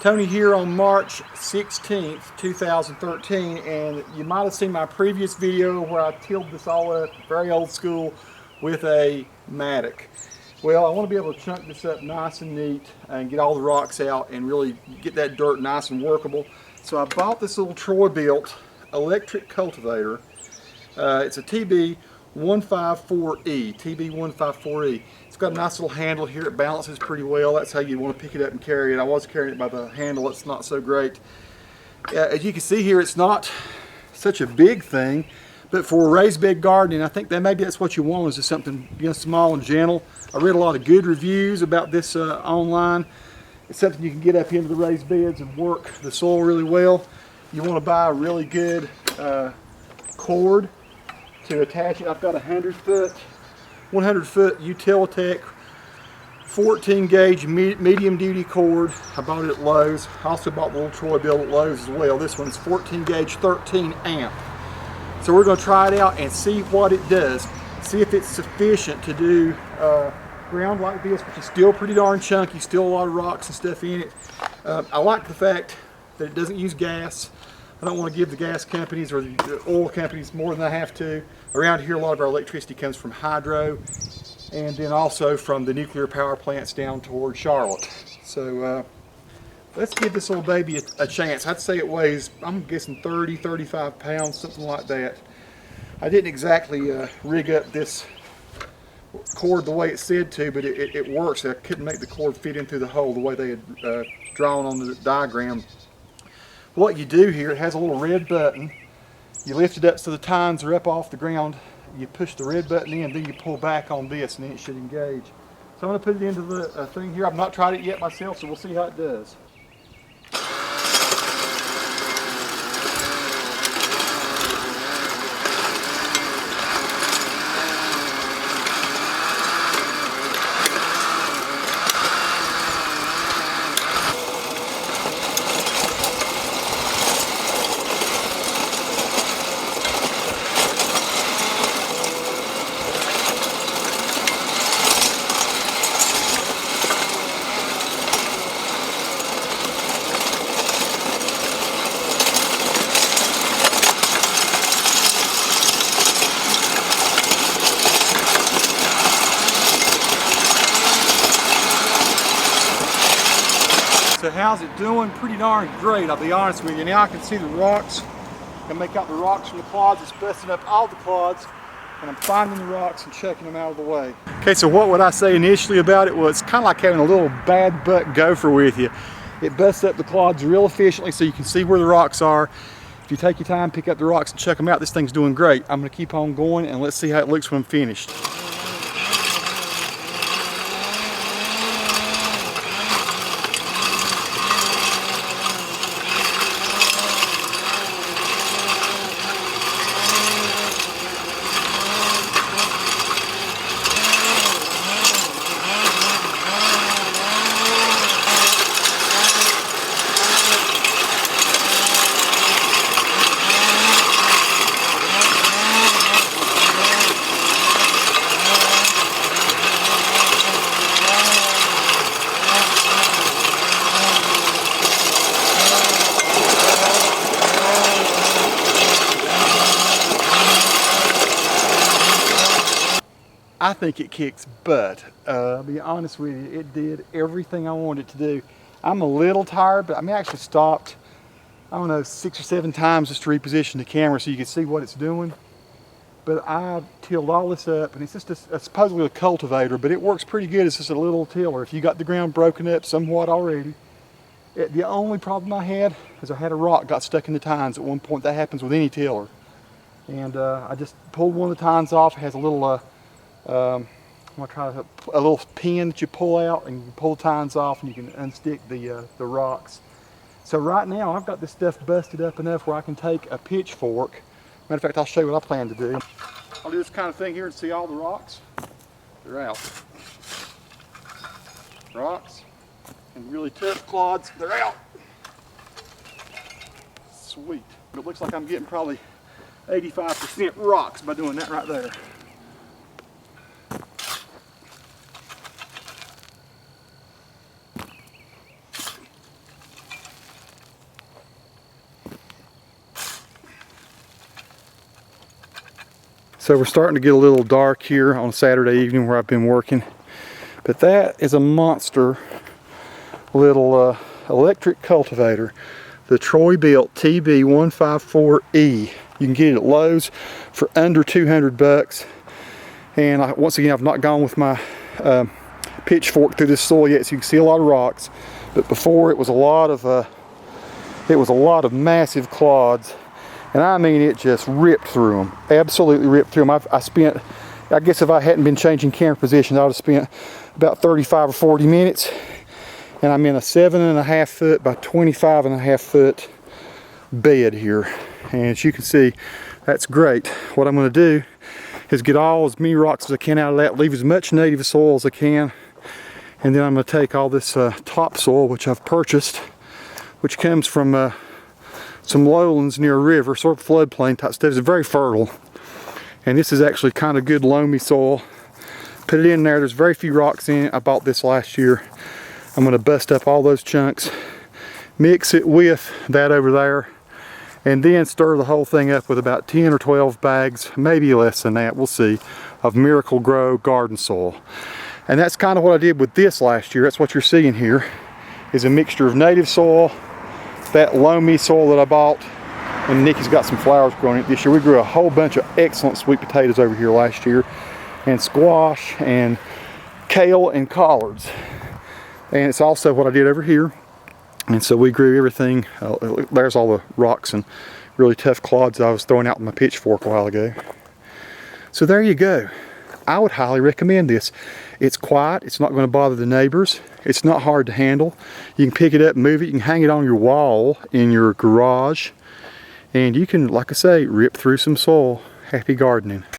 Tony here on March 16th, 2013, and you might have seen my previous video where I tilled this all up, very old school, with a mattock. Well, I want to be able to chunk this up nice and neat and get all the rocks out and really get that dirt nice and workable. So I bought this little Troy-Bilt electric cultivator. It's a TB154E. It's got a nice little handle here. It balances pretty well. That's how you want to pick it up and carry it. I was carrying it by the handle. It's not so great. As you can see here, it's not such a big thing, but for raised bed gardening, I think that maybe that's what you want, is just something, you know, small and gentle. I read a lot of good reviews about this online. It's something you can get up into the raised beds and work the soil really well. You want to buy a really good cord to attach it. I've got a 100 foot Utilitech 14 gauge medium duty cord. I bought it at Lowe's. I also bought the little Troy-Bilt at Lowe's as well. This one's 14 gauge 13 amp. So we're going to try it out and see what it does. See if it's sufficient to do ground like this, which is still pretty darn chunky, still a lot of rocks and stuff in it. I like the fact that it doesn't use gas. I don't want to give the gas companies or the oil companies more than I have to. Around here, a lot of our electricity comes from hydro and then also from the nuclear power plants down toward Charlotte. So let's give this little baby a chance. I'd say it weighs, I'm guessing 30, 35 pounds, something like that. I didn't exactly rig up this cord the way it said to, but it works. I couldn't make the cord fit into the hole the way they had drawn on the diagram. What you do here, it has a little red button. You lift it up so the tines are up off the ground. You push the red button in, then you pull back on this, and then it should engage. So I'm going to put it into the thing here. I've not tried it yet myself, so we'll see how it does. So how's it doing? Pretty darn great, I'll be honest with you. Now I can see the rocks. I can make out the rocks from the clods. It's busting up all the clods, and I'm finding the rocks and checking them out of the way. Okay, so what would I say initially about it? Well, it's kind of like having a little bad butt gopher with you. It busts up the clods real efficiently so you can see where the rocks are. If you take your time, pick up the rocks and check them out, this thing's doing great. I'm going to keep on going and let's see how it looks when I'm finished. I think it kicks butt. I'll be honest with you, it did everything I wanted it to do. I'm a little tired, but I actually stopped, I don't know, 6 or 7 times just to reposition the camera so you can see what it's doing. But I tilled all this up, and it's just supposedly a cultivator, but it works pretty good. It's just a little tiller. If you got the ground broken up somewhat already. The only problem I had is I had a rock got stuck in the tines at one point. That happens with any tiller. And I just pulled one of the tines off. It has a little I'm gonna try a little pin that you pull out, and you can pull the tines off and you can unstick the rocks. So right now I've got this stuff busted up enough where I can take a pitchfork. Matter of fact, I'll show you what I plan to do. I'll do this kind of thing here and see all the rocks. They're out. Rocks and really tough clods, they're out. Sweet. But it looks like I'm getting probably 85% rocks by doing that right there. So we're starting to get a little dark here on a Saturday evening where I've been working. But that is a monster little electric cultivator, the Troy-Bilt TB154E. You can get it at Lowe's for under 200 bucks. And once again, I've not gone with my pitchfork through this soil yet, so you can see a lot of rocks. But before, it was a lot of massive clods, and I mean, it just ripped through them, absolutely ripped through them. I guess if I hadn't been changing camera positions, I would have spent about 35 or 40 minutes. And I'm in a 7.5 foot by 25.5 foot bed here. And as you can see, that's great. What I'm going to do is get all as many rocks as I can out of that, leave as much native soil as I can, and then I'm going to take all this topsoil, which I've purchased, which comes from some lowlands near a river, sort of floodplain type stuff. It's very fertile, and this is actually kind of good loamy soil. Put it in there. There's very few rocks in it. I bought this last year. I'm going to bust up all those chunks, mix it with that over there, and then stir the whole thing up with about 10 or 12 bags, maybe less than that, we'll see, of Miracle Grow garden soil. And that's kind of what I did with this last year. That's what you're seeing here, is a mixture of native soil, that loamy soil that I bought, and Nikki's got some flowers growing it this year. We grew a whole bunch of excellent sweet potatoes over here last year, and squash, and kale, and collards. And it's also what I did over here. And so we grew everything. There's all the rocks and really tough clods I was throwing out with my pitchfork a while ago. So there you go. I would highly recommend this. It's quiet. It's not going to bother the neighbors. It's not hard to handle. You can pick it up, move it. You can hang it on your wall in your garage. And you can, like I say, rip through some soil. Happy gardening.